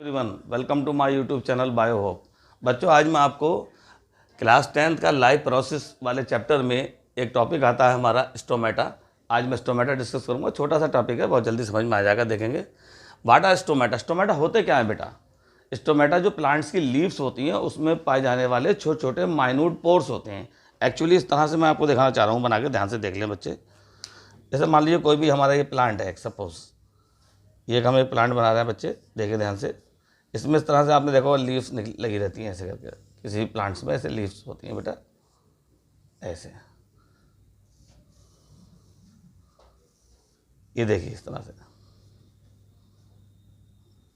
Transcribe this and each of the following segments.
Everyone, welcome to my YouTube channel Bio Hope. बच्चों, आज मैं आपको क्लास 10th का लाइव प्रोसेस वाले चैप्टर में एक टॉपिक आता है हमारा स्टोमेटा। आज मैं स्टोमेटा डिस्कस करूंगा। छोटा सा टॉपिक है, बहुत जल्दी समझ में आ जाएगा, देखेंगे। What are stomata? स्टोमेटा होते क्या है बेटा? स्टोमेटा जो प्लांट्स की लीव्स होती हैं उसमें पाए जाने वाले छोटे छोटे माइन्यूट पोर्स होते हैं। एक्चुअली इस तरह से मैं आपको दिखाना चाह रहा हूँ, बना के ध्यान से देख लें बच्चे। जैसे मान लीजिए कोई भी हमारा ये प्लांट है, सपोज ये हम एक प्लांट बना रहे हैं बच्चे, देखिए ध्यान से। इसमें इस तरह से आपने देखा लीव्स लगी रहती हैं ऐसे करके। किसी भी प्लांट्स में ऐसे लीव्स होती हैं बेटा, ऐसे। ये देखिए इस तरह से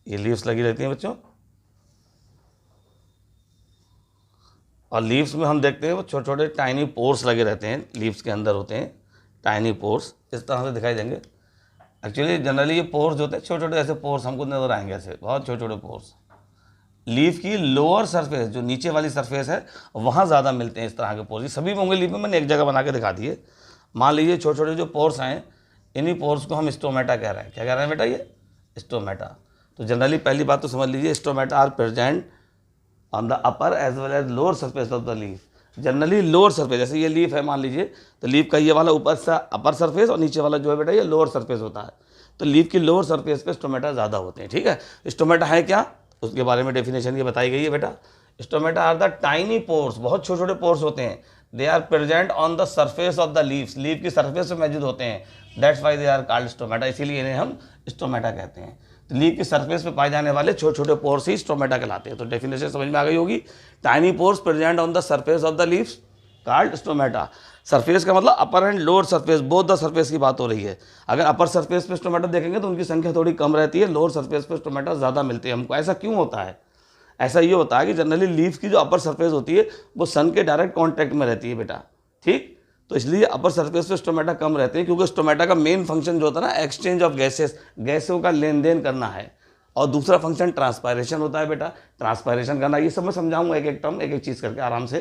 ये लीव्स लगी रहती हैं बच्चों। और लीव्स में हम देखते हैं वो छोटे छोटे टाइनी पोर्स लगे रहते हैं, लीव्स के अंदर होते हैं टाइनी पोर्स, इस तरह से दिखाई देंगे। एक्चुअली जनरली ये पोर्स होते हैं छोटे छोटे, ऐसे पोर्स हमको नजर आएंगे, ऐसे बहुत छोटे छोटे पोर्स। लीफ की लोअर सरफेस, जो नीचे वाली सरफेस है, वहाँ ज़्यादा मिलते हैं इस तरह के पोर्स। सभी होंगे लीफ में, मैंने एक जगह बना के दिखा दिए। मान लीजिए छोटे छोटे जो पोर्स हैं, इन्हीं पोर्स को हम स्टोमेटा कह रहे हैं। क्या कह रहे हैं बेटा? ये स्टोमेटा। तो जनरली पहली बात तो समझ लीजिए, stomata are present on the upper as well as lower surface of the leaf. Generally lower surface, जैसे ये लीफ है मान लीजिए, तो लीफ का ये वाला ऊपर से अपर सरफेस और नीचे वाला जो है बेटा ये लोअर सरफेस होता है। तो लीफ की लोअर सरफेस पे स्टोमेटा ज़्यादा होते हैं। ठीक है, स्टोमेटा है क्या, उसके बारे में डेफिनेशन ये बताई गई है बेटा। Stomata are the tiny pores, बहुत छोटे छोटे पोर्स होते हैं। They are present on the surface of the leaves, leaf की सरफेस पे मौजूद होते हैं। That's why they are called stomata, इसीलिए इन्हें हम स्टोमेटा कहते हैं। तो लीफ की सरफेस पे पाए जाने वाले छोटे छोटे पोर्स ही स्टोमेटा कहलाते हैं। तो डेफिनेशन समझ में आ गई होगी। Tiny pores present on the surface of the leaves called stomata. Surface का मतलब upper and lower surface, both the surface की बात हो रही है। अगर अपर सरफेस पे स्टोमेटा देखेंगे तो उनकी संख्या थोड़ी कम रहती है, लोअर सरफेस पे स्टोमेटा ज़्यादा मिलते हैं हमको। ऐसा क्यों होता है? ऐसा ये होता है कि जनरली लीफ की जो अपर सरफेस होती है वो सन के डायरेक्ट कॉन्टैक्ट में रहती है बेटा, ठीक। तो इसलिए अपर सरफेस पे स्टोमेटा कम रहते हैं, क्योंकि स्टोमेटा का मेन फंक्शन जो होता है ना, एक्सचेंज ऑफ गैसेस, गैसों का लेन देन करना है। और दूसरा फंक्शन ट्रांसपायरेशन होता है बेटा, ट्रांसपायरेशन करना। ये सब मैं समझाऊंगा एक एक टर्म, एक एक चीज़ करके आराम से।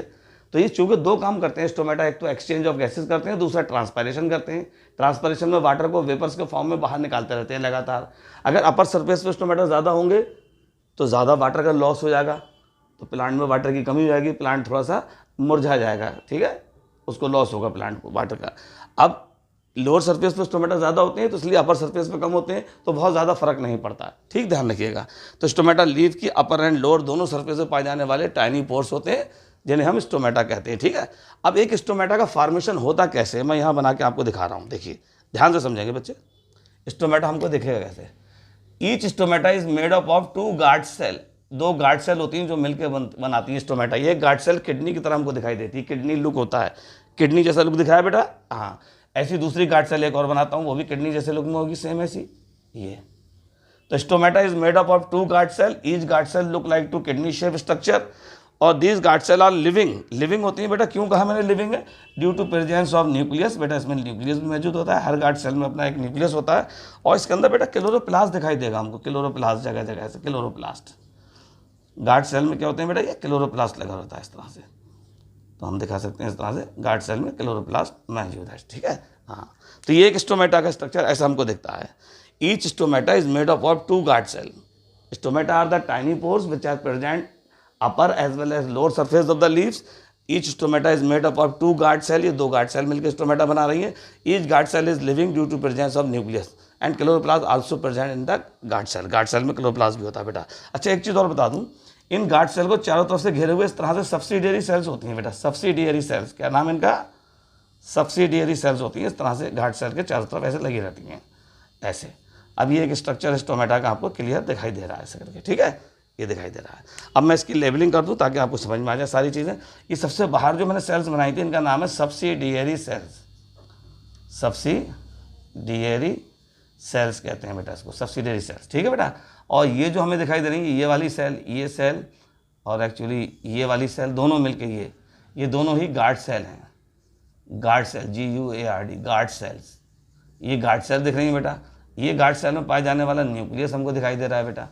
तो ये चूंकि दो काम करते हैं स्टोमेटा, एक तो एक्सचेंज ऑफ गैसेस करते हैं, दूसरा ट्रांसपायरेशन करते हैं। ट्रांसपायरेशन में वाटर को वेपर्स के फॉर्म में बाहर निकालते रहते हैं लगातार। अगर अपर सरफेस पे स्टोमेटा ज़्यादा होंगे तो ज़्यादा वाटर का लॉस हो जाएगा, तो प्लांट में वाटर की कमी हो जाएगी, प्लांट थोड़ा सा मुरझा जाएगा, ठीक है, उसको लॉस होगा प्लांट को वाटर का। अब लोअर सरफेस पे स्टोमेटा ज़्यादा होते हैं तो इसलिए अपर सरफेस पे कम होते हैं, तो बहुत ज़्यादा फर्क नहीं पड़ता, ठीक, ध्यान रखिएगा। तो स्टोमेटा लीफ की अपर एंड लोअर दोनों सरफेस पे पाए जाने वाले टाइनी पोर्स होते हैं, जिन्हें हम स्टोमेटा कहते हैं, ठीक है। अब एक स्टोमेटा का फॉर्मेशन होता कैसे, मैं यहाँ बना के आपको दिखा रहा हूँ, देखिए ध्यान से समझेंगे बच्चे। स्टोमेटा हमको दिखेगा कैसे? Each stomata is made up of two guard cell. दो गार्ड सेल होती हैं जो मिलकर बनाती है स्टोमेटा। ये गार्ड सेल किडनी की तरह हमको दिखाई देती है, किडनी लुक होता है, किडनी जैसा लुक दिखाया बेटा, हाँ। ऐसी दूसरी गार्ड सेल एक और बनाता हूँ, वो भी किडनी जैसे लुक में होगी, सेम ऐसी ये। तो stomata is made up of two guard cell, each guard cell look like two kidney shape structure. और these guard cell are living, living होती है बेटा। क्यों कहा मैंने लिविंग है? Due to presence of nucleus, बेटा इसमें न्यूक्लियस भी मौजूद होता है, हर गार्ड सेल में अपना एक न्यूक्लियस होता है। और इसके अंदर बेटा क्लोरोप्लास्ट दिखाई देगा हमको, क्लोरोप्लास्ट जगह जगह से, क्लोरोप्लास्ट। गार्ड सेल में क्या होते हैं बेटा? ये क्लोरोप्लास्ट लगा होता है इस तरह से। तो हम दिखा सकते हैं इस तरह से, गार्ड सेल में क्लोरोप्लास्ट मौजूद है, ठीक है, हाँ। तो ये एक स्टोमेटा का स्ट्रक्चर ऐसा हमको दिखता है। Each stomata is made up of two guard cell. Stomata are the tiny pores which are present upper as well as lower surface of the leaves. Each stomata is made up of two guard cell. ये दो guard cell मिलकर stomata बना रही है। Each guard cell is living due to presence of nucleus and chloroplast also present in the guard cell. guard cell में chloroplast भी होता है बेटा। अच्छा एक चीज़ और बता दूँ, इन guard cell को चारों तरफ से घेरे हुए इस तरह से सब्सिडियरी सेल्स होती हैं बेटा, सब्सिडियरी सेल्स। क्या नाम है इनका? सब्सिडियरी सेल्स होती है, इस तरह से guard cell के चारों तरफ ऐसे लगी रहती हैं, ऐसे। अब ये एक स्ट्रक्चर स्टोमेटा का आपको क्लियर दिखाई दे रहा है ऐसे करके, ठीक है, ये दिखाई दे रहा है। अब मैं इसकी लेबलिंग कर दूं ताकि आपको समझ में आ जाए सारी चीज़ें। ये सबसे बाहर जो मैंने सेल्स बनाई थी, इनका नाम है सब्सिडियरी सेल्स। सब्सिडियरी सेल्स कहते हैं बेटा इसको, सब्सिडियरी सेल्स, ठीक है बेटा। और ये जो हमें दिखाई दे रही है, ये वाली सेल, ये सेल और एक्चुअली ये वाली सेल, दोनों मिलके ये दोनों ही गार्ड सेल हैं। Guard cell, GUARD, guard cells. ये गार्ड सेल दिख रही है बेटा। ये गार्ड सेल में पाए जाने वाला न्यूक्लियस हमको दिखाई दे रहा है बेटा,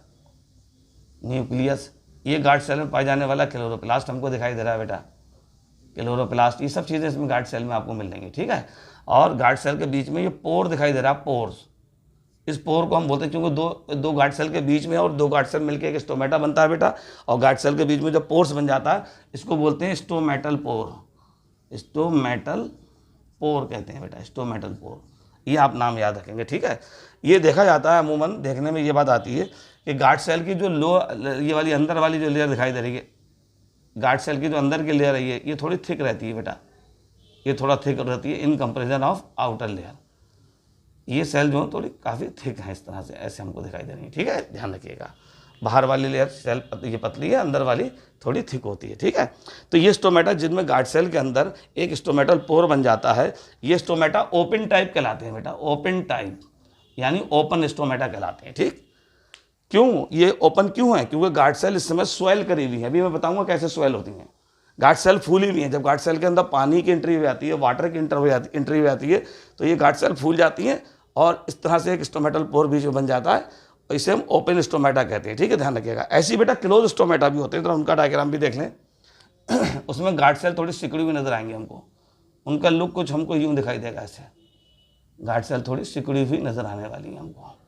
न्यूक्लियस। ये गार्ड सेल में पाए जाने वाला क्लोरोप्लास्ट हमको दिखाई दे रहा है बेटा, क्लोरोप्लास्ट। ये सब चीज़ें इसमें गार्ड सेल में आपको मिल जाएंगी, ठीक है। और गार्ड सेल के बीच में ये पोर दिखाई दे रहा है, पोर्स। इस पोर को हम बोलते हैं, क्योंकि दो गार्ड सेल के बीच में और दो गार्ड सेल मिलकर एक स्टोमेटा बनता है बेटा, और गार्ड सेल के बीच में जब पोर्स बन जाता है इसको बोलते हैं स्टोमेटल पोर। स्टोमेटल पोर कहते हैं बेटा, स्टोमेटल पोर, ये आप नाम याद रखेंगे, ठीक है। ये देखा जाता है अमूमन, देखने में ये बात आती है कि गार्ड सेल की जो ये वाली अंदर वाली जो लेयर दिखाई दे रही है, गार्ड सेल की जो अंदर की लेयर है ये थोड़ी थिक रहती है बेटा, ये थोड़ा थिक रहती है in comparison of outer layer. ये सेल जो है थोड़ी काफ़ी थिक है, इस तरह से ऐसे हमको दिखाई दे रही है, ठीक है, ध्यान रखिएगा। बाहर वाली लेयर सेल ये पतली है, अंदर वाली थोड़ी थिक होती है, ठीक है। तो ये स्टोमेटा जिनमें गार्ड सेल के अंदर एक स्टोमेटल पोर बन जाता है, ये स्टोमेटा ओपन टाइप कहलाते हैं बेटा, ओपन टाइप यानी ओपन स्टोमेटा कहलाते हैं, ठीक। क्यों ये ओपन क्यों है? क्योंकि गार्ड सेल इस समय स्वेल करी हुई है, अभी मैं बताऊंगा कैसे स्वेल होती हैं। गार्ड सेल फूली हुई है, जब गार्ड सेल के अंदर पानी की एंट्री हो जाती है, वाटर की एंट्री हो जाती है, तो ये गार्ड सेल फूल जाती हैं और इस तरह से एक स्टोमेटल पोर बीच में बन जाता है, इसे हम ओपन स्टोमेटा कहते हैं, ठीक है, ध्यान रखिएगा। ऐसी बेटा क्लोज स्टोमेटा भी होते हैं, तो उनका डायग्राम भी देख लें। उसमें गार्ड सेल थोड़ी सिकुड़ी हुई नजर आएंगे हमको, उनका लुक कुछ हमको यूं दिखाई देगा ऐसे, गार्ड सेल थोड़ी सिकुड़ी हुई नजर आने वाली है हमको,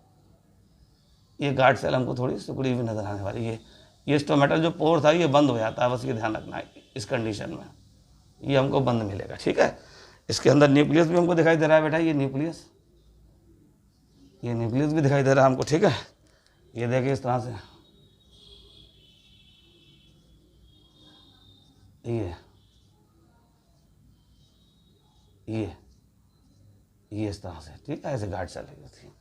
ये गार्ड सेल हमको थोड़ी सिकुड़ी हुई नजर आने वाली है। ये स्टोमेटल जो पोर था ये बंद हो जाता है, बस ये ध्यान रखना है, इस कंडीशन में ये हमको बंद मिलेगा, ठीक है। इसके अंदर न्यूक्लियस भी हमको दिखाई दे रहा है बेटा, ये न्यूक्लियस भी दिखाई दे रहा है हमको, ठीक है। ये देखिए इस तरह से, ये इस तरह से, ठीक है, ऐसे गार्ड सेल लगी होती है,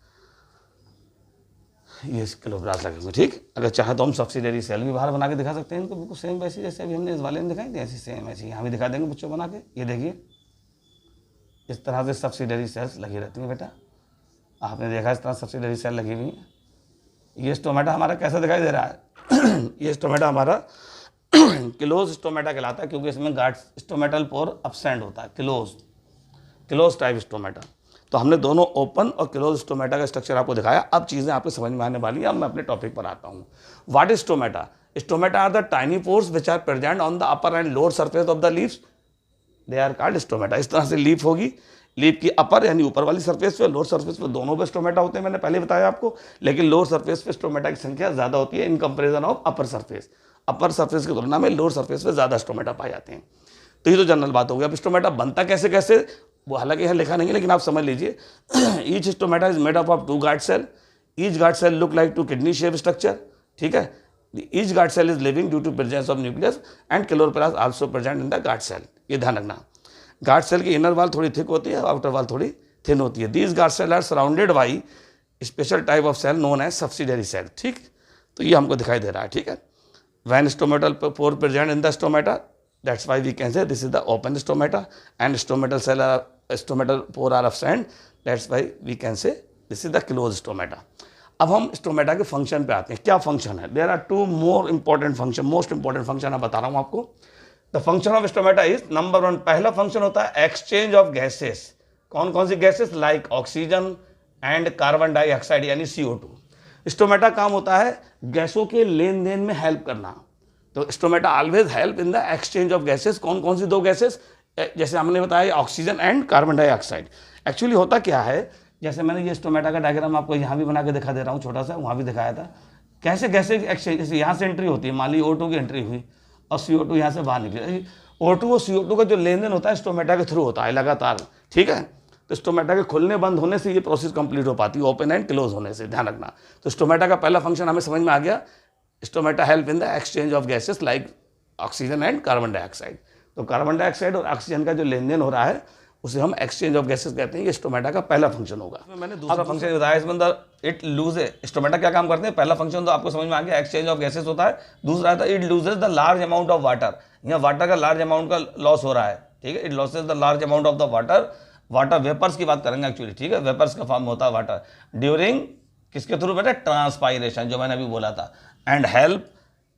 ये क्लोब्लास्ट लगे हुए, ठीक। अगर चाहे तो हम सब्सिडरी सेल भी बाहर बना के दिखा सकते हैं इनको, बिल्कुल सेम वैसी जैसे अभी हमने इस वाले में दिखाई थी, ऐसी सेम ऐसी यहाँ भी दिखा देंगे बच्चों बना के। ये देखिए इस तरह से सब्सिडरी सेल्स लगी रहती हैं बेटा, आपने देखा इस तरह सब्सिडरी सेल लगी हुई है। ये स्टोमेटा हमारा कैसा दिखाई दे रहा है? ये स्टोमेटा हमारा क्लोज स्टोमेटा कहलाता है, क्योंकि इसमें गार्ड स्टोमेटल पोर अपसेंट होता है, क्लोज टाइप स्टोमेटा। तो हमने दोनों ओपन और क्लोज स्टोमेटा का स्ट्रक्चर आपको दिखाया। अब चीज़ें आपको समझ में आने वाली हैं। अब मैं अपने टॉपिक पर आता हूँ। What is stomata? Stomata are the tiny pores which are present on the upper and lower surface of the leaves, they are called stomata. इस तरह से लीफ होगी, लीफ की अपर यानी ऊपर वाली सरफेस पे, लोअर सरफेस पे, दोनों पे स्टोमेटा होते हैं, मैंने पहले बताया आपको। लेकिन लोअर सरफेस पे स्टोमेटा की संख्या ज़्यादा होती है in comparison of upper surface. Upper surface की तुलना में लोअर सरफेस पे ज़्यादा स्टोमेटा पाए जाते हैं। तो ये तो जनरल बात हो गई। अब स्टोमेटा बनता कैसे कैसे, वो हालांकि यहाँ लिखा नहीं है, लेकिन आप समझ लीजिए। Each stomata is made up of 2 guard cell, each guard cell look like 2 kidney shape structure, ठीक है। Each guard cell is living due to presence of nucleus and chloroplast also present in the guard cell. ये ध्यान रखना, guard cell की inner वाल थोड़ी thick होती है, आउटर वाल थोड़ी थिन होती है। These guard cell are surrounded by special type of cell known as subsidiary cell, ठीक। तो ये हमको दिखाई दे रहा है, ठीक है। When stomatal pore present in the stomata, that's why we can say this is the open stomata, and stometal pore are absent, that's why we can say this is the closed stomata. अब हम stomata के function पे आते हैं। क्या function है? There are 2 more important function, most important function मैं बता रहा हूँ आपको। The function of stomata is, number 1, पहला फंक्शन होता है एक्सचेंज ऑफ गैसेस। कौन कौन सी gases? Like oxygen and carbon dioxide यानी CO2। स्टोमेटा काम होता है गैसों के लेन देन में हेल्प करना। तो stomata always help in the exchange of gases. कौन कौन सी 2 गैसेस? जैसे हमने बताया oxygen and carbon dioxide. Actually होता क्या है, जैसे मैंने ये स्टोमेटा का डायग्राम आपको यहाँ भी बना के दिखा दे रहा हूँ, छोटा सा, वहाँ भी दिखाया था। कैसे गैसेज एक्सचेंज, जैसे यहाँ से एंट्री होती है, मान ली O2 की एंट्री हुई और CO2 यहाँ से बाहर निकली। O2 और CO2 का जो लेन देन होता है स्टोमेटा के थ्रू होता है लगातार, ठीक है। तो स्टोमेटा के खुलने बंद होने से ये प्रोसेस कंप्लीट हो पाती है, ओपन एंड क्लोज होने से, ध्यान रखना। तो स्टोमेटा का पहला फंक्शन हमें समझ में आ गया। Stomata help in the exchange of gases like oxygen and carbon dioxide. तो कार्बन डाइऑक्साइड और ऑक्सीजन का जो लेन देन हो रहा है उसे हम एक्सचेंज ऑफ गैसेस कहते हैं। ये स्टोमेटा का पहला फंक्शन होगा। मैंने दूसरा फंक्शन बताया इसमें, इट लूजेस। स्टोमेटा क्या काम करते हैं? पहला फंक्शन तो आपको समझ में आ गया, एक्सचेंज ऑफ गैसेस होता है। दूसरा आता है it loses the large amount of water. यहाँ वाटर का लार्ज अमाउंट का लॉस हो रहा है, ठीक है। It loses the large amount of the water. Water vapours की बात करेंगे एक्चुअली, ठीक है। वेपर्स का फॉर्म होता है वाटर ड्यूरिंग, किसके थ्रू बेटा? ट्रांसपायरेशन, जो मैंने अभी बोला था। And help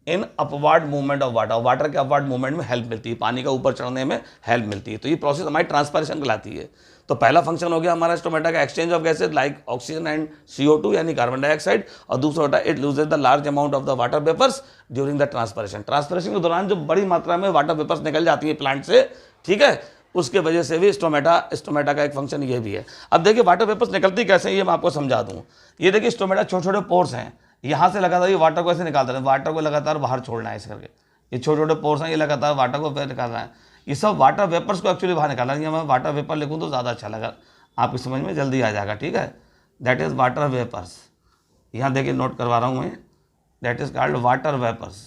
in upward movement of water. Water के अपवर्ड मूवमेंट में हेल्प मिलती है, पानी का ऊपर चढ़ने में हेल्प मिलती है। तो ये प्रोसेस हमारी ट्रांसपायरेशन कहलाती है। तो पहला फंक्शन हो गया हमारा स्टोमेटा का exchange of gases like oxygen and CO2 यानी कार्बन डाइऑक्साइड। और दूसरा होता है it loses the large amount of the water vapours during the transpiration. Transpiration के दौरान जो बड़ी मात्रा में वाटर वेपर्स निकल जाती है प्लांट से, ठीक है, उसके वजह से भी स्टोमेटा का एक फंक्शन ये भी है। अब देखिए वाटर वेपर्स निकलती कैसे हैं ये मैं आपको समझा दूँ। ये देखिए स्टोमेटा छोटे छोटे पोर्स हैं, यहाँ से लगातार ये वाटर को ऐसे निकालता है, वाटर को लगातार बाहर छोड़ना है इस करके। ये छोटे छोटे पोर्स हैं, ये लगातार वाटर को बाहर निकालना है। ये सब वाटर वेपर्स को एक्चुअली बाहर निकालना है। मैं वाटर वेपर लिखूँ तो ज़्यादा अच्छा लगा, आपकी समझ में जल्दी आ जाएगा, ठीक है। That is water vapours. यहाँ देखिए नोट करवा रहा हूँ मैं, that is called water vapours.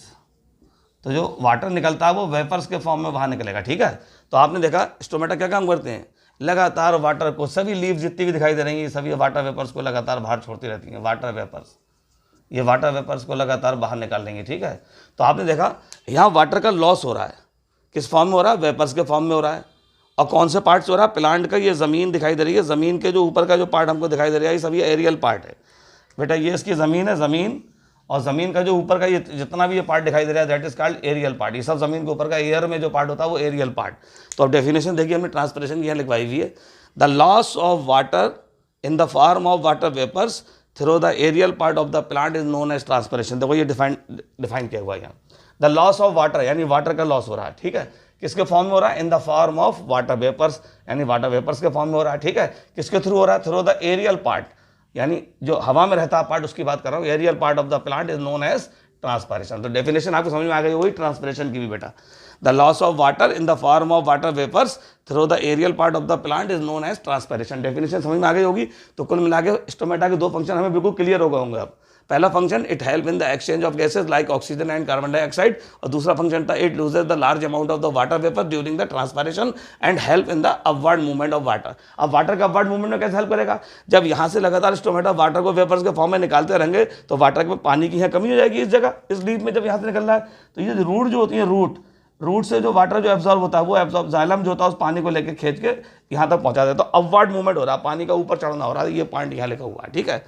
तो जो वाटर निकलता है वो वेपर्स के फॉर्म में बाहर निकलेगा, ठीक है। तो आपने देखा स्टोमेटा क्या काम करते हैं, लगातार वाटर को, सभी लीव जितनी भी दिखाई दे रही हैं सभी वाटर वेपर्स को लगातार बाहर छोड़ती रहती हैं। वाटर वेपर्स, ये वाटर वेपर्स को लगातार बाहर निकाल लेंगे, ठीक है। तो आपने देखा यहाँ वाटर का लॉस हो रहा है, किस फॉर्म में हो रहा है, वेपर्स के फॉर्म में हो रहा है। और कौन से पार्ट से हो रहा है, प्लांट का ये ज़मीन दिखाई दे रही है, ज़मीन के जो ऊपर का जो पार्ट हमको दिखाई दे रहा है ये सभी एरियल पार्ट है बेटा। ये इसकी ज़मीन है, ज़मीन, और ज़मीन का जो ऊपर का ये जितना भी ये पार्ट दिखाई दे रहा है that is called aerial part. ये सब ज़मीन के ऊपर का एयर में जो पार्ट होता है वो एरियल पार्ट। तो अब डेफिनेशन देखिए हमने ट्रांसपिरेशन की यहाँ लिखवाई हुई है, the loss of water in the form of water vapours through the aerial part of the plant is known as transpiration. देखो ये डिफाइन किया हुआ है यहाँ, द लॉस ऑफ वाटर यानी वाटर का लॉस हो रहा है, ठीक है। किसके फॉर्म में हो रहा है, in the form of water vapours, यानी वाटर वेपर्स के फॉर्म में हो रहा है, ठीक है। किसके थ्रू हो रहा है, थ्रू द एरियल पार्ट, यानी जो हवा में रहता है पार्ट उसकी बात कर रहा हूँ। Aerial part of the plant is known as transpiration. तो डेफिनेशन आपको समझ में आ गई होगी ट्रांसपिरेशन की भी बेटा। The loss of water in the form of water vapours through the aerial part of the plant is known as transpiration. Definition समझ में आ गई होगी। तो कुल मिला के स्टोमेटा के दो फंक्शन हमें बिल्कुल क्लियर हो गए होंगे अब। पहला function it help in the exchange of gases like oxygen and carbon dioxide, और दूसरा फंक्शन था it loses the large amount of the water vapour during the transpiration and help in the upward movement of water. अब water का upward movement में कैसे help करेगा, जब यहाँ से लगातार स्टोमेटा वाटर को वेपर्स के फॉर्म में निकालते रहेंगे तो वाटर में पानी की यहाँ कमी हो जाएगी इस जगह, इस लीफ में जब यहाँ से निकल रहा है। तो ये रूट जो होती है, रूट से जो वाटर जो एब्जॉर्ब होता है वो एब्जॉर्ब जाइलम जो होता है उस पानी को लेकर खींच के यहाँ तक पहुँचा देता है। तो अपवर्ड मूवमेंट हो रहा है, पानी का ऊपर चढ़ना हो रहा है, ये पॉइंट यहाँ लिखा हुआ है, ठीक है।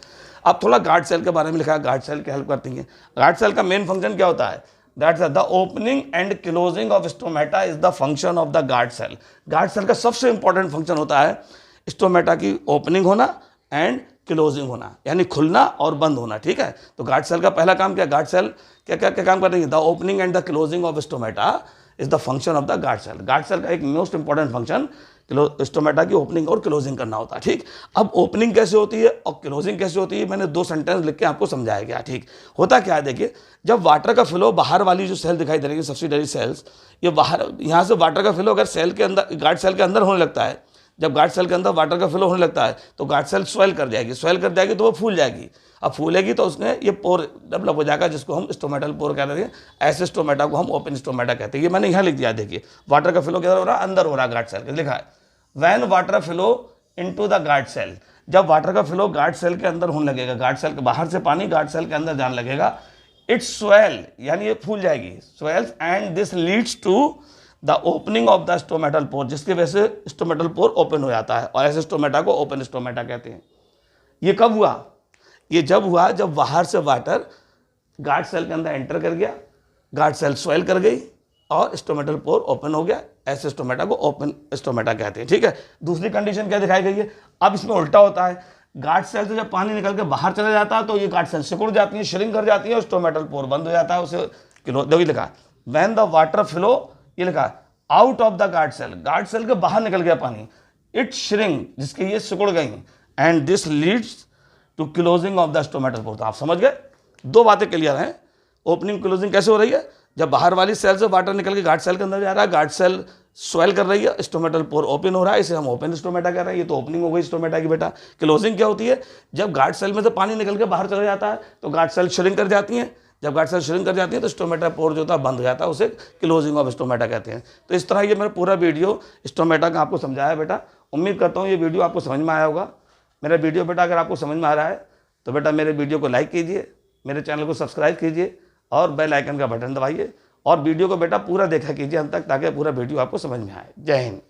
अब थोड़ा गार्ड सेल के बारे में लिखा है, गार्ड सेल की हेल्प करती है। गार्ड सेल का मेन फंक्शन क्या होता है, that's the opening and closing of stomata is the function of the guard cell. Guard cell का सबसे इंपॉर्टेंट फंक्शन होता है स्टोमेटा की ओपनिंग होना एंड क्लोजिंग होना, यानी खुलना और बंद होना, ठीक है। तो गार्ड सेल का पहला काम क्या, गार्ड सेल क्या क्या क्या काम कर रही है, the opening and the closing of stomata is the function of the guard cell. Guard cell का एक मोस्ट इंपॉर्टेंट फंक्शन स्टोमेटा की ओपनिंग और क्लोजिंग करना होता है, ठीक। अब ओपनिंग कैसे होती है और क्लोजिंग कैसे होती है मैंने दो सेंटेंस लिख के आपको समझाया गया, ठीक। होता क्या है देखिए, जब वाटर का फ्लो बाहर वाली जो सेल दिखाई दे रही है सब्सिडरी सेल्स, ये बाहर यहाँ से वाटर का फ्लो अगर सेल के अंदर गार्ड सेल के अंदर होने लगता है, जब गार्ड सेल के अंदर वाटर का फ्लो होने लगता है तो गार्ड सेल स्वेल कर जाएगी, तो वो फूल जाएगी। अब फूलेगी तो उसमें ये पोर डेवलप हो जाएगा जिसको हम स्टोमेटल पोर कहते हैं। ऐसे स्टोमेटा को हम ओपन स्टोमेटा कहते हैं। ये मैंने यहाँ लिख दिया, देखिए वाटर का फ्लो किधर हो रहा है, अंदर हो रहा है गार्ड सेल के, लिखा है when water flow into the guard cell. जब वाटर का फ्लो गार्ड सेल के अंदर होने लगेगा, गार्ड सेल के बाहर से पानी गार्ड सेल के अंदर जाने लगेगा, इट्स स्वेल यानी ये फूल जाएगी, swells and this leads to the opening of the stomatal pore, जिसकी वजह से स्टोमेटल पोर ओपन हो जाता है और ऐसे स्टोमेटा को ओपन स्टोमेटा कहते हैं। ये कब हुआ, ये जब हुआ जब बाहर से वाटर गार्ड सेल के अंदर एंटर कर गया, गार्ड सेल स्वेल कर गई और स्टोमेटल पोर ओपन हो गया, ऐसे स्टोमेटा को ओपन स्टोमेटा कहते हैं, ठीक है। दूसरी कंडीशन क्या दिखाई गई है, अब इसमें उल्टा होता है, गार्ड सेल से जब पानी निकल के बाहर चला जाता है तो ये गार्ड सेल सिकुड़ जाती है, श्रिंक कर जाती है और स्टोमेटल पोर बंद हो जाता है। उसे देखिए लिखा व्हेन द वाटर फ्लो, ये लिखा out of the guard cell के बाहर निकल गया पानी, इट श्रिंक जिसके ये सिकुड़ गई, and this leads to closing of the stomatal pore. तो आप समझ गए, दो बातें क्लियर हैं। ओपनिंग क्लोजिंग कैसे हो रही है, जब बाहर वाली सेल से वाटर निकल के गार्ड सेल के अंदर जा रहा है, गार्ड सेल स्वेल कर रही है, स्टोमेटल पोर ओपन हो रहा है, इसे हम ओपन स्टोमेटा कह रहे हैं। ये तो ओपनिंग हो गई स्टोमेटा की बेटा। क्लोजिंग क्या होती है, जब गार्ड सेल में से पानी निकल के बाहर चला जाता है तो गार्ड सेल श्रिंक कर जाती हैं, जब गार्ड सेल श्रिंक कर जाती है तो स्टोमेटा पोर जो होता है बंद हो जाता है, उसे क्लोजिंग ऑफ स्टोमेटा कहते हैं। तो इस तरह ये मैंने पूरा वीडियो स्टोमेटा का आपको समझाया बेटा। उम्मीद करता हूँ ये वीडियो आपको समझ में आया होगा। मेरा वीडियो बेटा अगर आपको समझ में आ रहा है तो बेटा मेरे वीडियो को लाइक कीजिए, मेरे चैनल को सब्सक्राइब कीजिए और बेल आइकन का बटन दबाइए और वीडियो को बेटा पूरा देखा कीजिए अंत तक, ताकि पूरा वीडियो आपको समझ में आए। जय हिंद।